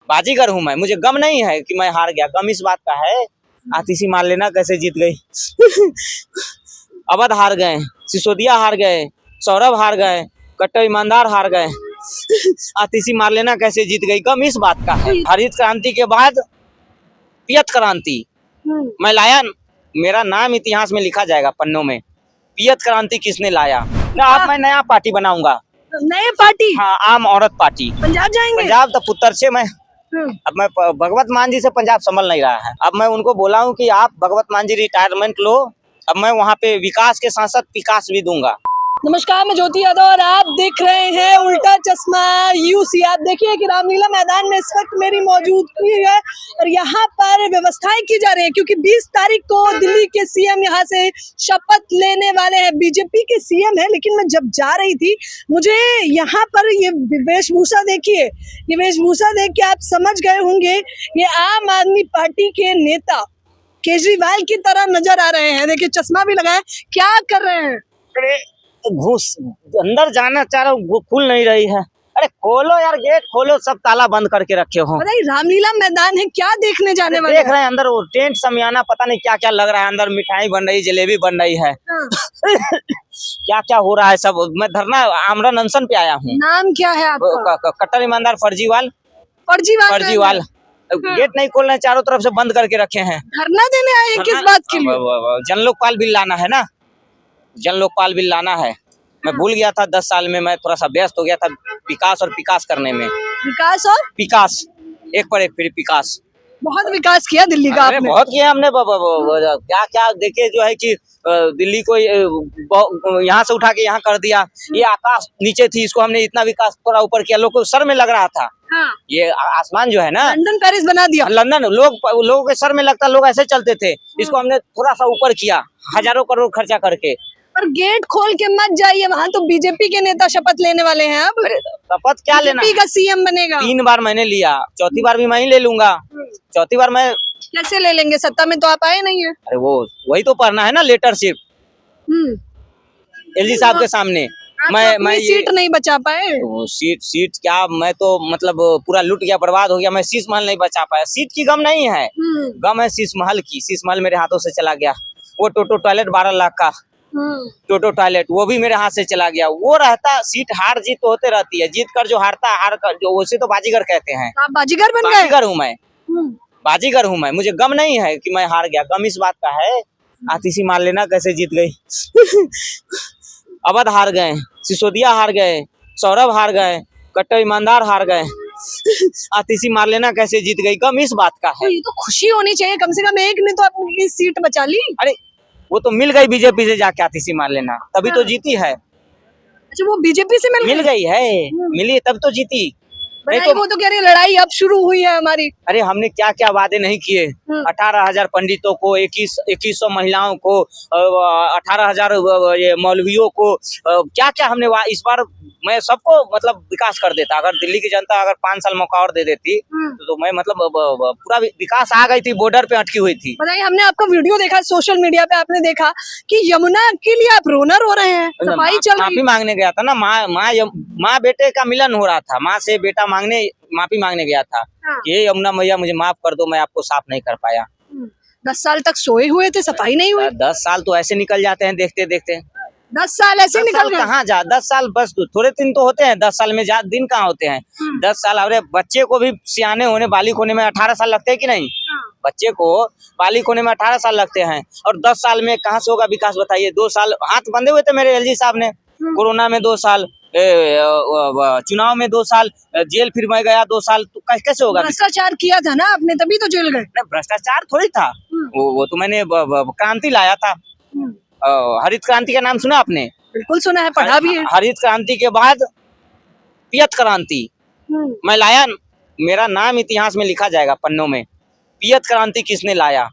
बाजीगर हूँ मैं, मुझे गम नहीं है कि मैं हार गया, गम इस बात का है आतिशी मार लेना कैसे जीत गई। अवध हार गए, सिसोदिया हार गए, सौरभ हार गए, कट्टर ईमानदार हार गए, आतिशी मार लेना कैसे जीत गई, गम इस बात का है। हरित क्रांति के बाद पियत क्रांति मैं लाया, मेरा नाम इतिहास में लिखा जाएगा पन्नों में। पियत क्रांति किसने लाया? मैं नया पार्टी बनाऊंगा, नए पार्टी। हाँ, आम औरत पार्टी। पंजाब जाएंगे? पंजाब तो पुत्र से मैं, अब मैं भगवत मान जी से पंजाब संभल नहीं रहा है। अब मैं उनको बोला हूँ कि आप भगवत मान जी रिटायरमेंट लो, अब मैं वहाँ पे विकास के साथ साथ विकास भी दूंगा। नमस्कार, मैं ज्योति यादव और आप देख रहे हैं उल्टा चश्मा यूसी। आप देखिए कि रामलीला मैदान में इस वक्त मेरी मौजूदगी है और यहाँ पर व्यवस्थाएं की जा रही है क्योंकि 20 तारीख को दिल्ली के सीएम यहाँ से शपथ लेने वाले हैं। बीजेपी के सीएम है, लेकिन मैं जब जा रही थी मुझे यहाँ पर ये वेशभूषा देखिए, ये वेशभूषा देख के आप समझ गए होंगे ये आम आदमी पार्टी के नेता केजरीवाल की तरह नजर आ रहे हैं। देखिए चश्मा भी लगाए, क्या कर रहे हैं? घुस अंदर जाना चाह रहा हूँ, खुल नहीं रही है। अरे खोलो यार, गेट खोलो, सब ताला बंद करके रखे हो। बताइए रामलीला मैदान है, क्या देखने जाने वाले? देख रहे हैं अंदर वो टेंट समियाना, पता नहीं क्या क्या लग रहा है अंदर, मिठाई बन रही, जलेबी बन रही है। क्या क्या हो रहा है सब। मैं धरना आमरण अनशन पे आया हूँ। नाम क्या है आपका? कट्टर ईमानदार फर्जीवाल। फर्जीवाल गेट नहीं खोल रहे, चारों तरफ से बंद करके रखे हैं। धरना देने आए हैं किस बात के लिए? जन लोकपाल बिल लाना है ना, जन लोकपाल बिल लाना है। मैं भूल गया था, 10 साल में मैं थोड़ा सा व्यस्त हो गया था विकास और विकास करने में। विकास और विकास, एक पर एक फिर विकास। बहुत विकास किया दिल्ली का आपने। बहुत किया हमने। क्या क्या देखे जो है कि दिल्ली को यहाँ से उठा के यहाँ कर दिया। ये आकाश नीचे थी, इसको हमने इतना विकास थोड़ा ऊपर किया, लोग को सर में लग रहा था। हाँ। ये आसमान जो है ना, लंदन पेरिस बना दिया। लंदन लोगों के सर में लगता, लोग ऐसे चलते थे, इसको हमने थोड़ा सा ऊपर किया, हजारों करोड़ खर्चा करके। पर गेट खोल के मत जाइए, वहाँ तो बीजेपी के नेता शपथ लेने वाले हैं। अब शपथ क्या लेना? बीजेपी का सीएम बनेगा। 3 बार मैंने लिया, चौथी बार भी मैं ही ले लूंगा। चौथी बार मैं कैसे ले लेंगे, सत्ता में तो आप आए नहीं है। अरे वो वही तो पढ़ना है ना, लेटरशिप एलजी साहब के सामने। मैं सीट नहीं बचा पाए। सीट क्या, मैं तो मतलब पूरा लूट गया, बर्बाद हो गया। मैं शीश महल नहीं बचा पाया। सीट की गम नहीं है, गम है शीश महल की। शीश महल मेरे हाथों से चला गया। वो टोटो टॉयलेट 12 लाख का टोटो टॉयलेट, वो भी मेरे हाथ से चला गया। वो रहता, सीट हार जीत तो होते रहती है, जीत कर जो हारता है, हार कर जो, उसे तो बाजीगर कहते हैं। आप बाजीगर बन गए? बाजीगर हूँ मैं, बाजीगर हूँ मैं, मुझे गम नहीं है कि मैं हार गया, गम इस बात का है आतिशी मार लेना कैसे जीत गई। अवध हार गए, सिसोदिया हार गए, सौरभ हार गए, कट्टर ईमानदार हार गए, आतिशी मार लेना कैसे जीत गई, गम इस बात का है। ये तो खुशी होनी चाहिए, कम से कम एक ने तो अपनी सीट बचा ली। अरे वो तो मिल गई बीजेपी से जाके आतिशी मार लेना, तभी तो जीती है। अच्छा, वो बीजेपी से मिल गई है, मिली तब तो जीती। नहीं तो वो तो कह रही लड़ाई अब शुरू हुई है हमारी। अरे हमने क्या क्या वादे नहीं किए। 18,000 पंडितों को, 2100 महिलाओं को, 18,000 ये मौलवियों को, क्या क्या हमने इस बार मैं सबको मतलब विकास कर देता। अगर दिल्ली की जनता अगर 5 साल मौका और दे देती तो मैं मतलब पूरा विकास आ गई थी, बॉर्डर पे अटकी हुई थी। बताइए, हमने आपका वीडियो देखा सोशल मीडिया पे, आपने देखा कि यमुना के लिए आप रोना रो रहे हैं, सफाई चल रही। माफी मांगने गया था ना, माँ बेटे का मिलन हो रहा था। माँ से बेटा माफी मांगने गया था कि यमुना मैया मुझे माफ कर दो, मैं आपको साफ नहीं कर पाया। 10 साल तक सोए हुए थे, सफाई नहीं हुई। 10 साल तो ऐसे निकल जाते हैं देखते देखते। 10 साल ऐसे निकल गए। कहाँ जा 10 साल, बस थोड़े दिन तो होते हैं 10 साल में, दिन कहाँ होते हैं 10 साल। अरे बच्चे को भी सियाने होने, बालिक होने में 18 साल लगते हैं कि नहीं? बच्चे को बालिक होने में 18 साल लगते हैं, और 10 साल में कहाँ से होगा विकास बताइए। 2 साल हाथ बंधे हुए थे मेरे एलजी साहब ने, कोरोना में 2 साल, चुनाव में 2 साल, जेल फिर मैं गया 2 साल, तो कैसे होगा? भ्रष्टाचार किया था ना आपने, तभी तो जेल गए। भ्रष्टाचार थोड़ी था वो तो मैंने क्रांति लाया था। हरित क्रांति का नाम सुना आपने? बिल्कुल सुना है, पढ़ा भी है। हरित क्रांति के बाद पियत क्रांति मैं लाया, मेरा नाम इतिहास में लिखा जाएगा पन्नों में। पियत क्रांति किसने लाया?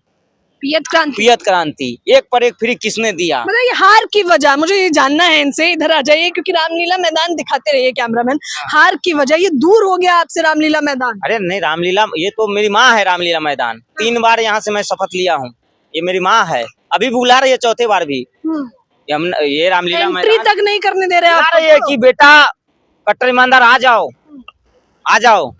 पियत क्रांति, एक पर एक फ्री किसने दिया? बताइए हार की वजह, मुझे ये जानना है इनसे। इधर आ जाइए, क्योंकि रामलीला मैदान दिखाते रहिए कैमरामैन। हार की वजह, ये दूर हो गया आपसे रामलीला मैदान? अरे नहीं, रामलीला ये तो मेरी माँ है। रामलीला मैदान 3 बार यहाँ से मैं शपथ लिया हूँ, ये मेरी माँ है, अभी बुला रही है 4थे बार भी। ये रामलीला मैदान तक नहीं करने दे रहे आप। रही है कि बेटा कट्टर ईमानदार आ जाओ, आ जाओ।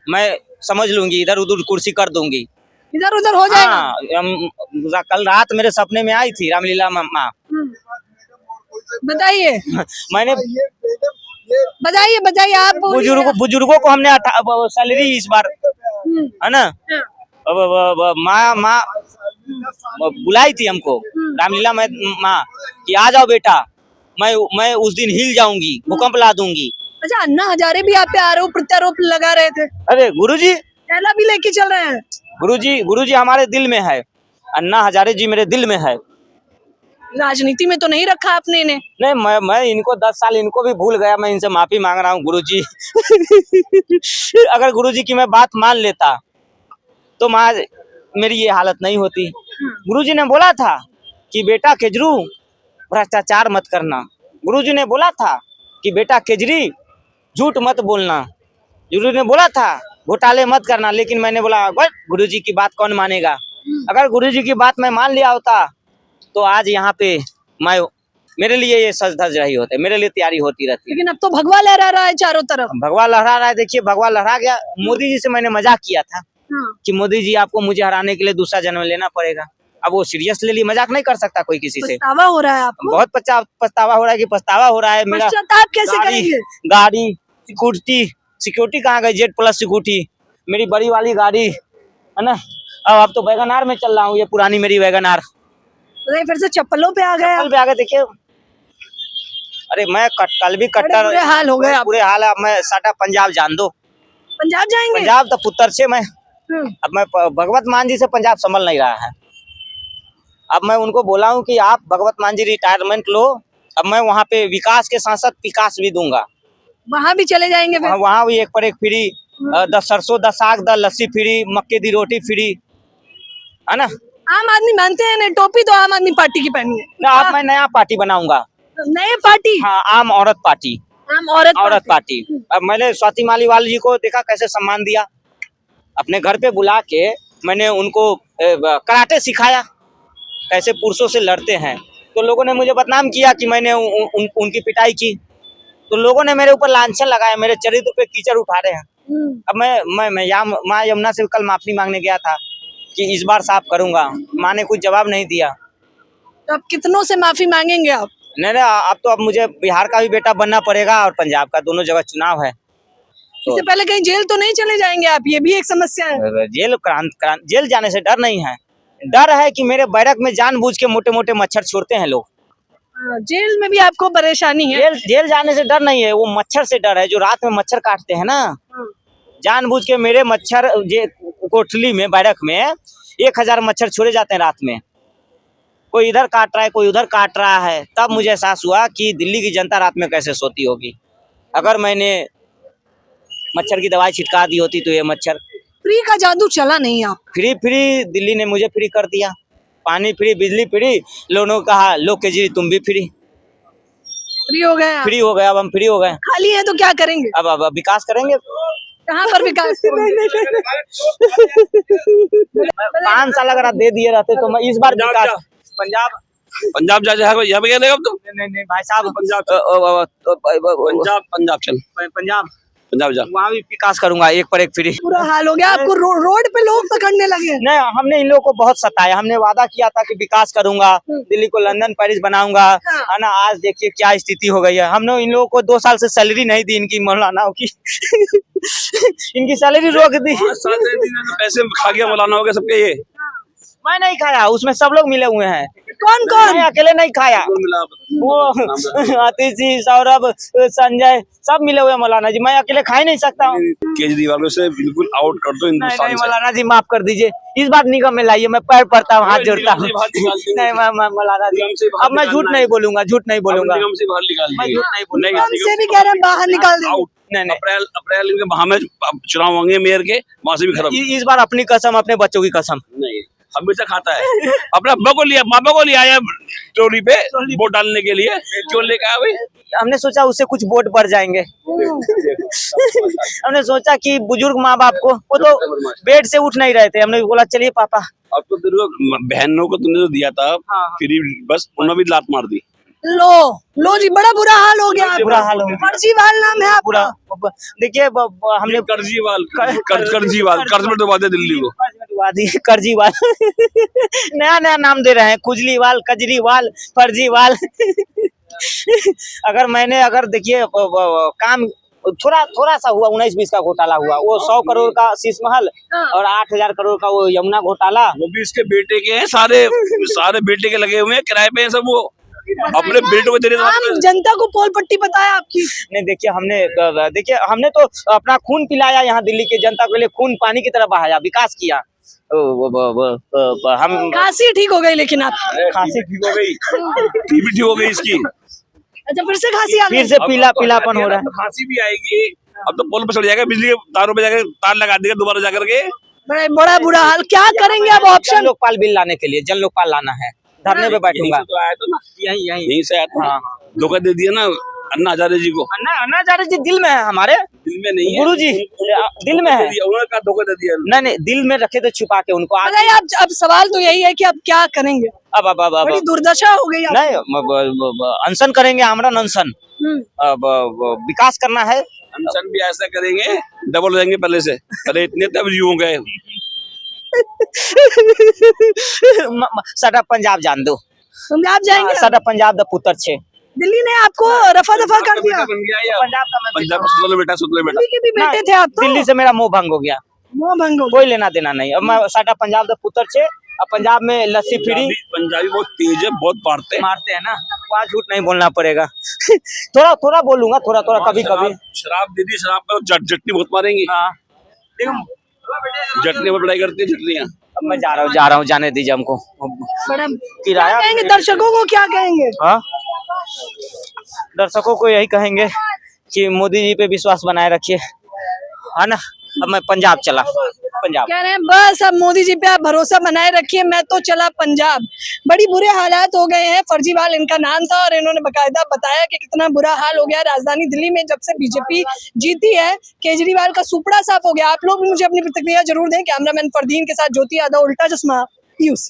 मैं समझ लूंगी, इधर उधर कुर्सी कर दूंगी। इधर उधर हो जाएगा। हाँ, कल रात मेरे सपने में आई थी रामलीला माँ। बताइए मैंने बताइए बताइए आप बोलिए। बुजुर्गों को हमने सैलरी इस बार, है ना, माँ बुलाई थी हमको रामलीला में माँ कि आ जाओ बेटा, मैं उस दिन हिल जाऊंगी, भूकंप ला दूंगी। अच्छा, अन्ना हजारे भी आप पे आरोप प्रत्यारोप लगा रहे थे। अरे गुरुजी, थैला भी लेके चल रहे हैं। गुरुजी हमारे दिल में है, अन्ना हजारे जी मेरे दिल में है। राजनीति में तो नहीं रखा आपने इन्हें। नहीं, मैं इनको 10 साल इनको भी भूल गया, मैं इनसे माफी मांग रहा हूँ गुरुजी। अगर गुरुजी की मैं बात मान लेता तो मेरी ये हालत नहीं होती। गुरुजी ने बोला था कि बेटा केजरू भ्रष्टाचार मत करना, गुरुजी ने बोला था कि बेटा केजरी झूठ मत बोलना, गुरुजी ने बोला था घोटाले मत करना, लेकिन मैंने बोला गुरुजी की बात कौन मानेगा। अगर गुरुजी की बात मैं मान लिया होता तो आज यहाँ पे मेरे लिए ये सज धज रही होते, मेरे लिए तैयारी होती रहती। लेकिन अब तो भगवा लहरा रहा है चारों तरफ। भगवा लहरा रहा है, देखिए भगवा लहरा गया। मोदी जी से मैंने मजाक किया था कि मोदी जी आपको मुझे हराने के लिए दूसरा जन्म लेना पड़ेगा। अब वो सीरियस ले ली, मजाक नहीं कर सकता कोई किसी से। पछतावा हो रहा है आपको? बहुत पछतावा हो रहा है कि पछतावा हो रहा है मेरा। पश्चाताप कैसे करेंगे? गाड़ी सिक्योरिटी कहाँ गई? जेड प्लस सिक्योरिटी, मेरी बड़ी वाली गाड़ी है ना। अब तो वैगनार में चल रहा हूँ, ये पुरानी मेरी वैगनार। फिर से चप्पलों पे आ गए। चप्पल पे आ गए, देखिए। अरे मैं कल भी कट्टर बुरे हाल हो गए। पूरे हाल है। मैं साटा पंजाब जान दो। पंजाब जाएंगे? पंजाब तो पुत्र से मैं अब मैं भगवत मान जी से पंजाब संभल नहीं रहा है। अब मैं उनको बोला हूँ कि आप भगवत मान जी रिटायरमेंट लो, अब मैं वहाँ पे विकास के साथ साथ विकास भी दूंगा। वहाँ भी चले जाएंगे? वहाँ भी एक पर एक फ्री, 10 सरसों 10 साग 10 लस्सी फ्री, मक्के दी रोटी फ्री, है ना। आम आदमी मानते हैं ना, टोपी तो आम आदमी पार्टी की पहनी है ना। अब मैं नया पार्टी बनाऊंगा। नए पार्टी? हाँ, आम औरत पार्टी। आम औरत पार्टी। अब मैंने स्वाति मालीवाल जी को देखा कैसे सम्मान दिया, अपने घर पे बुला के मैंने उनको कराटे सिखाया, कैसे पुरुषों से लड़ते हैं। तो लोगों ने मुझे बदनाम किया कि मैंने उनकी पिटाई की, तो लोगों ने मेरे ऊपर लांछन लगाया, मेरे चरित्र पे कीचड़ उठा रहे हैं। अब मैं माँ यमुना से कल माफी मांगने गया था कि इस बार साफ करूंगा, माँ ने कुछ जवाब नहीं दिया। तो अब कितनों से माफी मांगेंगे आप? नहीं, अब मुझे बिहार का भी बेटा बनना पड़ेगा और पंजाब का, दोनों जगह चुनाव है। इससे पहले कहीं जेल तो नहीं चले जाएंगे आप? ये भी एक समस्या है। जेल जाने से डर नहीं है, डर है कि मेरे बैरक में जानबूझ के मोटे मोटे मच्छर छोड़ते हैं लोग। जेल में भी आपको परेशानी है? जेल जाने से डर नहीं है, वो मच्छर से डर है, जो रात में मच्छर काटते हैं ना। जानबूझ के मेरे मच्छर कोठली में बैरक में 1000 मच्छर छोड़े जाते हैं रात में। कोई इधर काट रहा है, कोई उधर काट रहा है। तब मुझे एहसास हुआ कि दिल्ली की जनता रात में कैसे सोती होगी। अगर मैंने मच्छर की दवाई छिटका दी होती तो ये मच्छर। फ्री का जादू चला नहीं आप? फ्री दिल्ली ने मुझे फ्री कर दिया, पानी फ्री, बिजली फ्री। लोगों ने कहा लो केजरी तुम भी फ्री हो गए। फ्री हो गए, अब हम फ्री हो गए। खाली है तो क्या करेंगे? अब विकास करेंगे। कहाँ पर विकास? 5 साल अगर आप दे दिए रहते तो मैं इस बार विकास पंजाब जा जाएगा। यहाँ पे क्या अब तो नहीं भाई साहब, पंजाब जा, वहाँ भी विकास करूंगा, एक पर एक फ्री। पूरा हाल हो गया आपको, रोड पे लोग पकड़ने लगे। नहीं, हमने इन लोगों को बहुत सताया। हमने वादा किया था कि विकास करूंगा, दिल्ली को लंदन पेरिस बनाऊंगा, है ना। आज देखिए क्या स्थिति हो गई है। हमने इन लोगों को 2 साल से सैलरी नहीं दी, इनकी मौलानाओं की इनकी सैलरी रोक दी। पैसे खा गया मौलानाओं के सबके। ये मैं नहीं खाया, उसमें सब लोग मिले हुए हैं। कौन कौन? मैं अकेले नहीं खाया, वो आतिश जी, सौरभ, संजय सब मिले हुए मौलाना जी। मैं अकेले खा ही नहीं सकता हूँ। केजरीवाल को से बिल्कुल आउट कर दो हिंदुस्तान से। मौलाना जी माफ कर दीजिए, इस बार निगम में लाइए, मैं पैर पड़ता हूँ, हाथ जोड़ता हूँ। नहीं मौलाना जी, अब मैं झूठ नहीं बोलूंगा, निगम से बाहर निकाल दीजिए। निगम से भी कह रहे हैं बाहर निकाल देंगे। नहीं, अप्रैल के माह में चुनाव होंगे मेयर के, वहाँ से भी खत्म। इस बार अपनी कसम, अपने बच्चों की कसम नहीं, हमेशा खाता है। अपने पापा को लिया है टोली पे वोट डालने के लिए। क्यों लेकर आया भाई? हमने सोचा उससे कुछ वोट बढ़ जाएंगे। हमने सोचा कि बुजुर्ग माँ बाप को, वो तो बेड से उठ नहीं रहे थे, हमने बोला चलिए पापा। अब तो तेरे को बहनों को तुमने जो दिया था फ्री, बस उन्होंने भी लात मार दी। लो जी, बड़ा बुरा हाल हो गया। बुरा हाल हो गया। फर्जीवाल नाम है पूरा आपका। देखिए हमने कर्जीवाल कर्ज में डुबा दे दिल्ली को। कर्जीवाल नया नया नाम दे रहे हैं, खुजलीवाल, कजरीवाल, फर्जीवाल। अगर देखिए काम थोड़ा सा हुआ, 19-20 का घोटाला हुआ, वो 100 करोड़ का शीश महल और 8,000 करोड़ का वो यमुना घोटाला। वो भी इसके बेटे के हैं, सारे बेटे के लगे हुए हैं, किराए पे हैं सब। वो अपने बेटे को दे रहे आम जनता को पोल पट्टी पता है आपकी? नहीं, देखिए हमने तो अपना खून पिलाया यहाँ दिल्ली की जनता के लिए, खून पानी की तरह बहाया, विकास किया। हम खांसी ठीक हो गई लेकिन आप? खांसी ठीक हो गई, टीबी ठीक हो गई इसकी। अच्छा, फिर से खांसी आ गई? फिर से पीलापन हो रहा है। खांसी भी आएगी। अब तो पोल पे चढ़ जाएगा, बिजली के तारों पे जाकर तार लगा देगा दोबारा जाकर के। बड़ा बुरा हाल। क्या करेंगे अब? ऑप्शन जन लोकपाल बिल लाने के लिए, जन लोकपाल लाना है, धरने पे बैठूंगा। तो आया था ना, यहीं से आया था। हाँ। धोखा दे दिया ना अन्ना हजारे जी को। अन्ना हजारे जी दिल में है हमारे, दिल में नहीं है गुरु जी दिल में है। उन्होंने कहा धोखा दे दिया। नहीं, दिल में रखे थे छुपा के उनको। बताइए, अब सवाल तो यही है कि अब क्या करेंगे? अब बड़ी दुर्दशा हो गई। नहीं, अनशन करेंगे, आमरण अनशन। अब विकास करना है। अनशन भी ऐसा करेंगे, डबल हो जाएंगे पहले से। पहले इतने तब जीव गए। साडा पंजाब जान दो। पंजाब जाएंगे? साडा पंजाब दा पुत्र छे। दिल्ली ने आपको रफा दफा कर दिया। पंजाब का सुन लो बेटा। दिल्ली के भी बेटे थे आप तो? दिल्ली से मेरा मोह भंग हो गया, मोह भंग हो कोई लेना देना नहीं। अब मैं साडा पंजाब दा पुत्र छे। अब पंजाब में लस्सी फ्री। पंजाबी बहुत तेज है, बहुत मारते हैं ना, वहाँ झूठ नहीं बोलना पड़ेगा। थोड़ा बोलूंगा, थोड़ा कभी शराब दे दी, शराब पर चटनी बहुत मारेंगे। चटनी पर लड़ाई करती है चटनियाँ। अब मैं जा रहा हूँ, जाने दीजिए हमको। किराया कहेंगे दर्शकों को, क्या कहेंगे? हाँ, दर्शकों को यही कहेंगे कि मोदी जी पे विश्वास बनाए रखिए, है ना। अब मैं पंजाब चला। पंजाब कह रहे हैं बस अब मोदी जी पे आप भरोसा बनाए रखिए, मैं तो चला पंजाब। बड़ी बुरे हालात हो गए हैं। फर्जीवाल इनका नाम था और इन्होंने बकायदा बताया कि कितना बुरा हाल हो गया राजधानी दिल्ली में जब से बीजेपी जीती है। केजरीवाल का सुपड़ा साफ हो गया। आप लोग भी मुझे अपनी प्रतिक्रिया जरूर दें। कैमरामैन फरदीन के साथ ज्योति यादव, उल्टा चश्मा, यूसी।